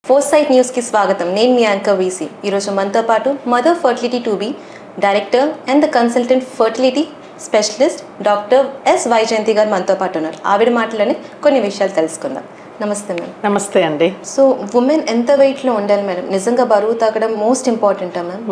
Foresight న్యూస్కి స్వాగతం. నేను మీ యాంకర్ వీసీ. ఈరోజు మనతో పాటు mother fertility to be director and the consultant fertility specialist doctor yes Vyjayanthi గారు మనతో పాటు ఉన్నారు. ఆవిడ మాటలోనే కొన్ని విషయాలు తెలుసుకుందాం. నమస్తే మ్యామ్. నమస్తే అండి. సో ఉమెన్ ఎంత వెయిట్లో ఉండాలి మేడం? నిజంగా బరువు తగ్గడం మోస్ట్ ఇంపార్టెంటా మ్యామ్?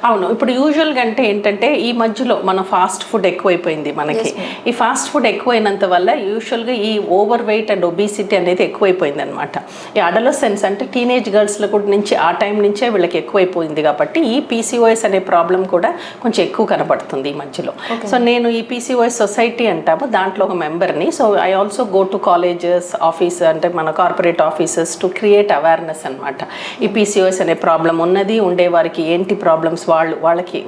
అవును, ఇప్పుడు యూజువల్గా అంటే ఏంటంటే ఈ మధ్యలో మన ఫాస్ట్ ఫుడ్ ఎక్కువైపోయింది మనకి. ఈ ఫాస్ట్ ఫుడ్ ఎక్కువైనంత వల్ల యూజువల్గా ఈ ఓవర్ వెయిట్ అండ్ ఒబిసిటీ అనేది ఎక్కువైపోయింది అనమాట. ఈ అడలసెన్స్ అంటే టీనేజ్ గర్ల్స్లో కూడా నుంచి ఆ టైం నుంచే వీళ్ళకి ఎక్కువైపోయింది కాబట్టి ఈ పీసీఓఎస్ అనే ప్రాబ్లం కూడా కొంచెం ఎక్కువ కనబడుతుంది ఈ మధ్యలో. సో నేను ఈ పీసీఓఎస్ సొసైటీ అంటాము, దాంట్లో ఒక మెంబర్ని. So I also go to colleges, office అంటే మన corporate offices to create awareness అనమాట. ఈ పీసీఓఎస్ అనే ప్రాబ్లం ఉన్నది, ఉండేవారికి ఏంటి ప్రాబ్లమ్స్ వాళ్ళకి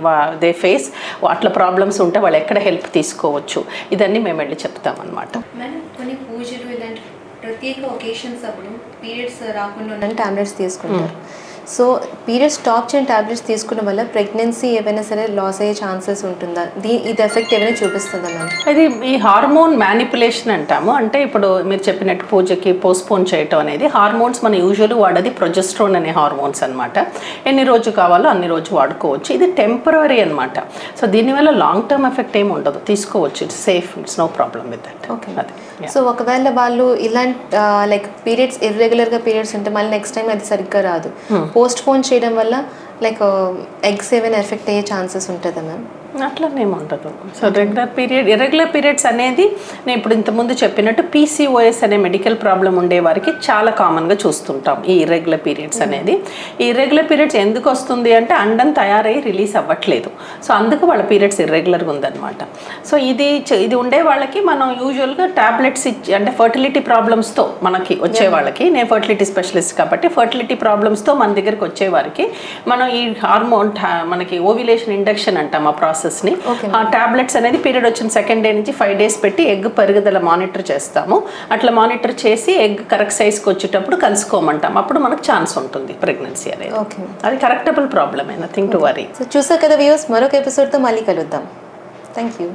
దే ఫేస్, అట్లా ప్రాబ్లమ్స్ ఉంటే వాళ్ళు ఎక్కడ హెల్ప్ తీసుకోవచ్చు, ఇదన్నీ మేము వెళ్ళి చెప్తామన్నమాట. కొన్ని పూజలు ఇలాంటి ప్రత్యేక ఒకేషన్స్ అప్పుడు పీరియడ్స్ రాకుండా టాబ్లెట్స్ తీసుకుంటారు. సో పీరియడ్స్ స్టాప్ చేయని టాబ్లెట్స్ తీసుకోవడం వల్ల ప్రెగ్నెన్సీ ఏవైనా సరే లాస్ అయ్యే ఛాన్సెస్ ఉంటుందా? ఇది ఎఫెక్ట్ ఏమైనా చూపిస్తుందా మ్యామ్? ఇది ఈ హార్మోన్ మ్యానిపులేషన్ అంటాము. అంటే ఇప్పుడు మీరు చెప్పినట్టు పూజకి పోస్ట్పోన్ చేయటం అనేది హార్మోన్స్ మన యూజువల్ వాడేది ప్రొజెస్ట్రోన్ అనే హార్మోన్స్ అనమాట. ఎన్ని రోజు కావాలో అన్ని రోజు వాడుకోవచ్చు. ఇది టెంపరరీ అనమాట. సో దీనివల్ల లాంగ్ టర్మ్ ఎఫెక్ట్ ఏమి ఉండదు, తీసుకోవచ్చు. It's safe, it's no problem with that. Okay. So ఒకవేళ వాళ్ళు ఇలాంటి లైక్ పీరియడ్స్ ఇర్రెగ్యులర్గా పీరియడ్స్ ఉంటే మళ్ళీ నెక్స్ట్ టైం అది సరిగ్గా రాదు, పోస్ట్ పోన్ చేయడం వల్ల లైక్ ఎగ్స్ ఏమైనా ఎఫెక్ట్ అయ్యే ఛాన్సెస్ ఉంటుందా మ్యామ్? అట్లనేమి ఉండదు. సో ఇర్రెగ్యులర్ పీరియడ్స్ అనేది నేను ఇప్పుడు ఇంతకుముందు చెప్పినట్టు పీసీఓఎస్ అనే మెడికల్ ప్రాబ్లం ఉండే వారికి చాలా కామన్గా చూస్తుంటాం ఈ ఇర్రెగ్యులర్ పీరియడ్స్ అనేది. ఈ ఇర్రెగ్యులర్ పీరియడ్స్ ఎందుకు వస్తుంది అంటే అండం తయారై రిలీజ్ అవ్వట్లేదు. సో అందుకు వాళ్ళ పీరియడ్స్ ఇర్రెగ్యులర్గా ఉందన్నమాట. సో ఇది ఉండే వాళ్ళకి మనం యూజువల్గా టాబ్లెట్స్ ఇచ్చి, అంటే ఫర్టిలిటీ ప్రాబ్లమ్స్తో మనకి వచ్చే వాళ్ళకి, నేను ఫర్టిలిటీ స్పెషలిస్ట్ కాబట్టి ఫర్టిలిటీ ప్రాబ్లమ్స్తో మన దగ్గరికి వచ్చేవారికి మనం ఈ హార్మోన్ మనకి ఓవ్యులేషన్ ఇండక్షన్ అంటాం ఆ ప్రాసెస్ ని. ఆ టాబ్లెట్స్ అనేది పీరియడ్ వచ్చిన సెకండ్ డే నుంచి 5 days పెట్టి ఎగ్ పెరుగుదల మానిటర్ చేస్తాము. అట్లా మానిటర్ చేసి ఎగ్ కరెక్ట్ సైజ్కి వచ్చేటప్పుడు కలుసుకోమంటాం. అప్పుడు మనకు ఛాన్స్ ఉంటుంది ప్రెగ్నెన్సీ అనేది. అది correctable problem, nothing to worry. So చూసా కదా వ్యూస్, మరొక ఎపిసోడ్తో మళ్ళీ కలుద్దాం. Thank you.